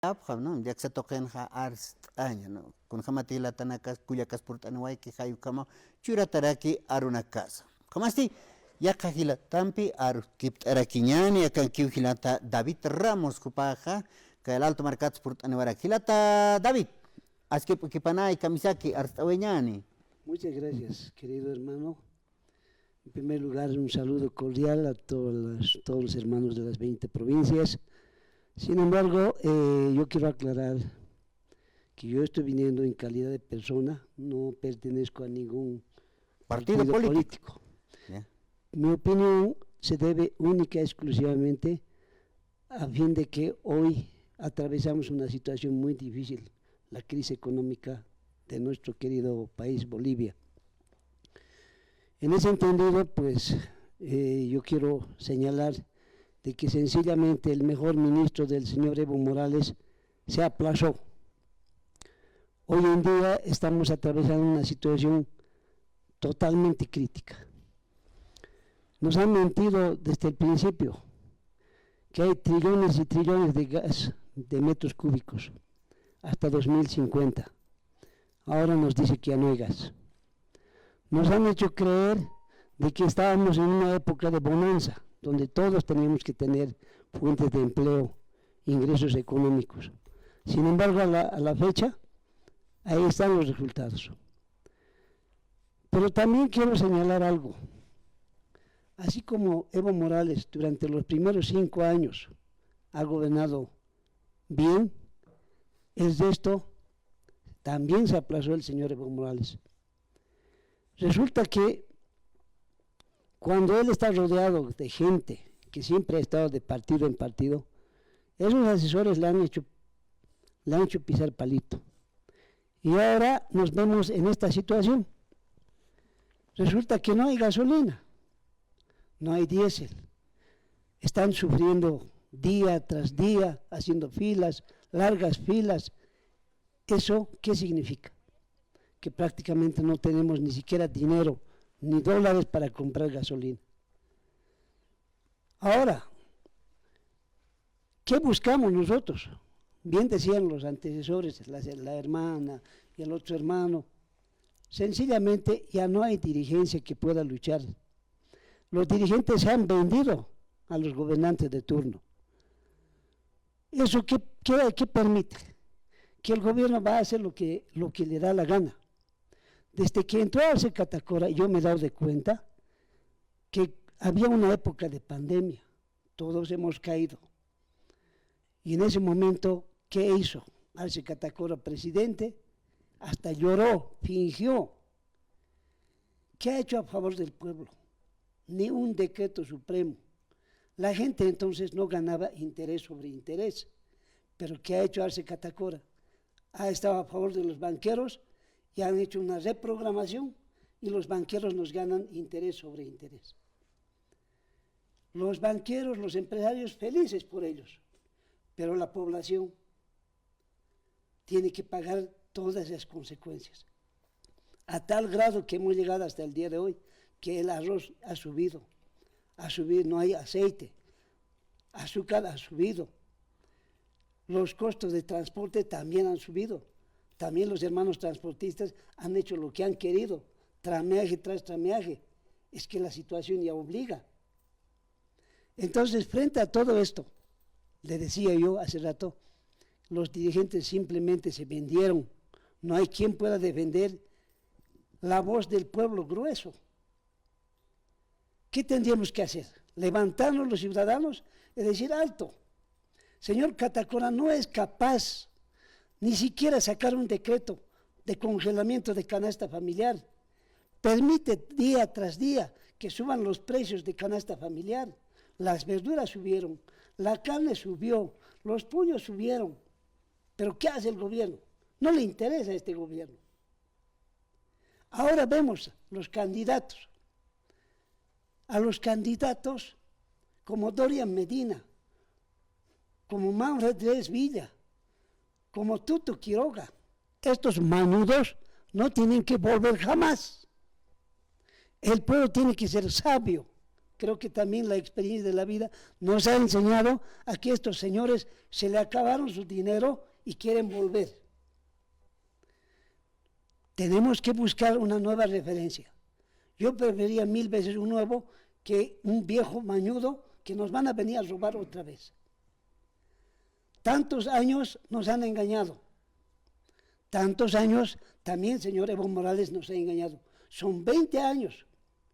¿no? Ya que se toquen ja arst año, ¿no? Con jamatila tanakas kuyacas purtanaway que hayu kama churataraki aruna casa. ¿Cómo así? Ya kajila tampi ar kiptarakiñani akan kiujilata David Ramos kupaja que el alto marcats purtanawara kilata David. Aski kipanay kamisaki arstaweñani. Muchas gracias, querido hermano. En primer lugar, un saludo cordial a todos los hermanos de las 20 provincias. Sin embargo, yo quiero aclarar que yo estoy viniendo en calidad de persona, no pertenezco a ningún partido político. Yeah. Mi opinión se debe única y exclusivamente a fin de que hoy atravesamos una situación muy difícil, la crisis económica de nuestro querido país, Bolivia. En ese entendido, pues, yo quiero señalar de que sencillamente el mejor ministro del señor Evo Morales se aplazó. Hoy en día estamos atravesando una situación totalmente crítica. Nos han mentido desde el principio que hay trillones y trillones de gas, de metros cúbicos, hasta 2050. Ahora nos dice que ya no hay gas. Nos han hecho creer de que estábamos en una época de bonanza, donde todos teníamos que tener fuentes de empleo, ingresos económicos. Sin embargo, a la fecha, ahí están los resultados. Pero también quiero señalar algo. Así como Evo Morales durante los primeros 5 años ha gobernado bien, el resto también se aplazó el señor Evo Morales. Resulta que cuando él está rodeado de gente que siempre ha estado de partido en partido, esos asesores le han hecho pisar palito. Y ahora nos vemos en esta situación. Resulta que no hay gasolina, no hay diésel. Están sufriendo día tras día, haciendo filas, largas filas. ¿Eso qué significa? Que prácticamente no tenemos ni siquiera dinero, ni dólares para comprar gasolina. Ahora, ¿qué buscamos nosotros? Bien decían los antecesores, la hermana y el otro hermano, sencillamente ya no hay dirigencia que pueda luchar. Los dirigentes se han vendido a los gobernantes de turno. ¿Eso qué permite? Que el gobierno va a hacer lo que le da la gana. Desde que entró Arce Catacora, yo me he dado de cuenta que había una época de pandemia, todos hemos caído. Y en ese momento, ¿qué hizo? Arce Catacora, presidente, hasta lloró, fingió. ¿Qué ha hecho a favor del pueblo? Ni un decreto supremo. La gente entonces no ganaba interés sobre interés. Pero ¿qué ha hecho Arce Catacora? Ha estado a favor de los banqueros y han hecho una reprogramación y los banqueros nos ganan interés sobre interés. Los banqueros, los empresarios felices por ellos, pero la población tiene que pagar todas esas consecuencias. A tal grado que hemos llegado hasta el día de hoy que el arroz ha subido, no hay aceite, azúcar ha subido, los costos de transporte también han subido. También los hermanos transportistas han hecho lo que han querido, trameaje tras trameaje. Es que la situación ya obliga. Entonces, frente a todo esto, le decía yo hace rato, los dirigentes simplemente se vendieron. No hay quien pueda defender la voz del pueblo grueso. ¿Qué tendríamos que hacer? Levantarnos los ciudadanos y decir alto. Señor Catacora no es capaz ni siquiera sacar un decreto de congelamiento de canasta familiar. Permite día tras día que suban los precios de canasta familiar. Las verduras subieron, la carne subió, los pollos subieron. ¿Pero qué hace el gobierno? No le interesa a este gobierno. Ahora vemos los candidatos. A los candidatos como Dorian Medina, como Manfred Reyes Villa, como Tuto Quiroga. Estos manudos no tienen que volver jamás. El pueblo tiene que ser sabio, creo que también la experiencia de la vida nos ha enseñado a que estos señores se le acabaron su dinero y quieren volver. Tenemos que buscar una nueva referencia. Yo preferiría 1000 veces un nuevo que un viejo mañudo que nos van a venir a robar otra vez. Tantos años nos han engañado. Tantos años también, señor Evo Morales, nos ha engañado. Son 20 años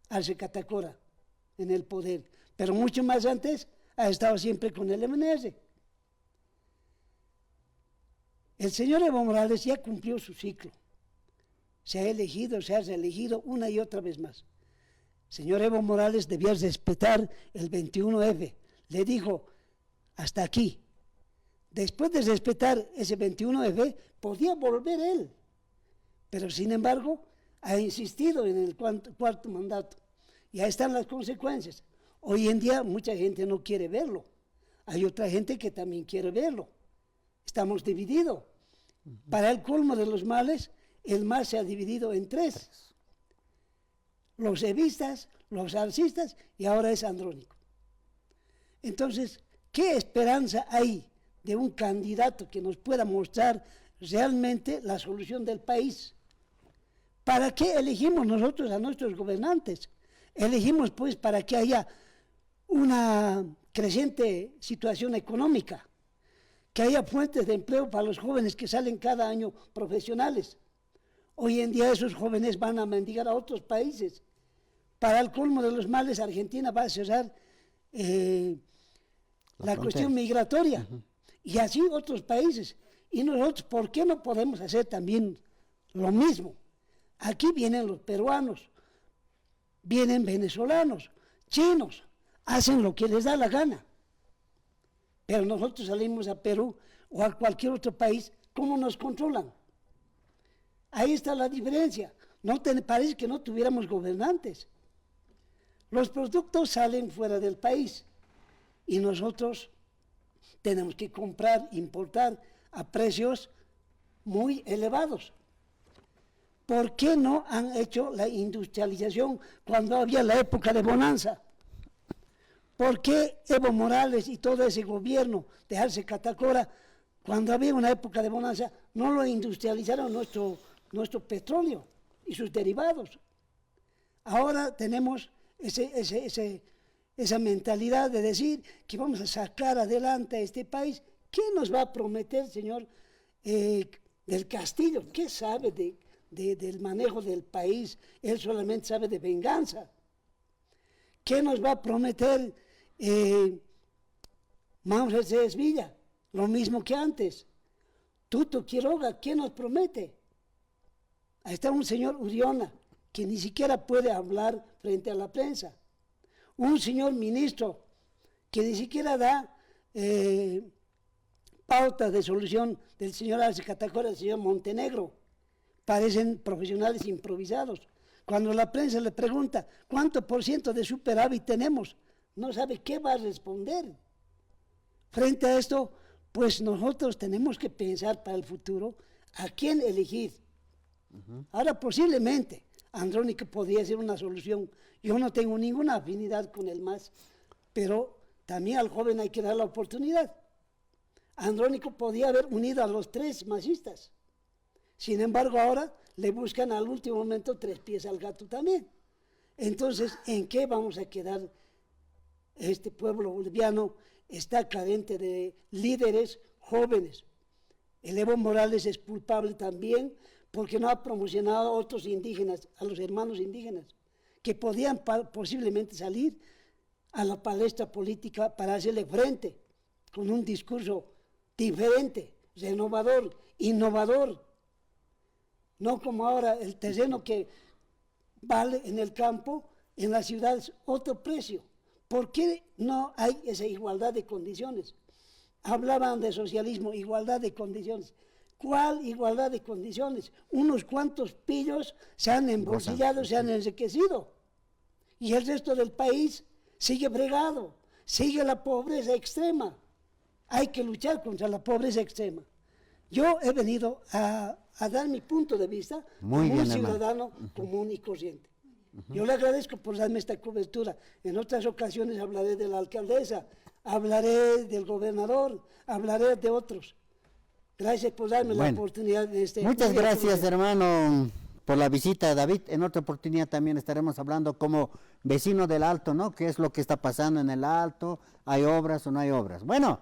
Arce Catacora en el poder, pero mucho más antes ha estado siempre con el MNS. El señor Evo Morales ya cumplió su ciclo. Se ha elegido, se ha reelegido una y otra vez más. Señor Evo Morales debía respetar el 21F. Le dijo, hasta aquí. Después de respetar ese 21F, podía volver él. Pero sin embargo, ha insistido en el cuarto mandato. Y ahí están las consecuencias. Hoy en día mucha gente no quiere verlo. Hay otra gente que también quiere verlo. Estamos divididos. Para el colmo de los males, el mal se ha dividido en 3. Los evistas, los arcistas y ahora es Andrónico. Entonces, ¿qué esperanza hay de un candidato que nos pueda mostrar realmente la solución del país? ¿Para qué elegimos nosotros a nuestros gobernantes? Elegimos pues para que haya una creciente situación económica, que haya fuentes de empleo para los jóvenes que salen cada año profesionales. Hoy en día esos jóvenes van a mendigar a otros países. Para el colmo de los males, Argentina va a cerrar la cuestión migratoria. Y así otros países. Y nosotros, ¿por qué no podemos hacer también lo mismo? Aquí vienen los peruanos, vienen venezolanos, chinos, hacen lo que les da la gana. Pero nosotros salimos a Perú o a cualquier otro país, ¿cómo nos controlan? Ahí está la diferencia. Parece que no tuviéramos gobernantes. Los productos salen fuera del país y nosotros tenemos que comprar, importar a precios muy elevados. ¿Por qué no han hecho la industrialización cuando había la época de bonanza? ¿Por qué Evo Morales y todo ese gobierno de Arce Catacora, cuando había una época de bonanza, no lo industrializaron nuestro petróleo y sus derivados? Ahora tenemos esa mentalidad de decir que vamos a sacar adelante a este país. ¿Qué nos va a prometer, señor del Castillo? ¿Qué sabe del manejo del país? Él solamente sabe de venganza. ¿Qué nos va a prometer Manfred Villa? Lo mismo que antes. Tuto Quiroga, ¿qué nos promete? Ahí está un señor Uriona, que ni siquiera puede hablar frente a la prensa. Un señor ministro que ni siquiera da pauta de solución del señor Arce Catacora, del señor Montenegro. Parecen profesionales improvisados. Cuando la prensa le pregunta cuánto % de superávit tenemos, no sabe qué va a responder. Frente a esto, pues nosotros tenemos que pensar para el futuro a quién elegir. Ahora posiblemente Andrónico podría ser una solución. Yo no tengo ninguna afinidad con el MAS, pero también al joven hay que dar la oportunidad. Andrónico podía haber unido a los 3 masistas. Sin embargo, ahora le buscan al último momento 3 pies al gato también. Entonces, ¿en qué vamos a quedar? Este pueblo boliviano está carente de líderes jóvenes. El Evo Morales es culpable también porque no ha promocionado a otros indígenas, a los hermanos indígenas, que podían posiblemente salir a la palestra política para hacerle frente con un discurso diferente, renovador, innovador. No como ahora el terreno que vale en el campo, en las ciudades otro precio. ¿Por qué no hay esa igualdad de condiciones? Hablaban de socialismo, igualdad de condiciones. ¿Cuál igualdad de condiciones? Unos cuantos pillos se han embolsillado, se han enriquecido. Y el resto del país sigue bregado, sigue la pobreza extrema. Hay que luchar contra la pobreza extrema. Yo he venido a dar mi punto de vista como un ciudadano común y corriente. Yo le agradezco por darme esta cobertura. En otras ocasiones hablaré de la alcaldesa, hablaré del gobernador, hablaré de otros. Gracias por darme la oportunidad de este. Muchas gracias, hermano, por la visita, David. En otra oportunidad también estaremos hablando como vecino del Alto, ¿no? ¿Qué es lo que está pasando en el Alto? ¿Hay obras o no hay obras? Bueno.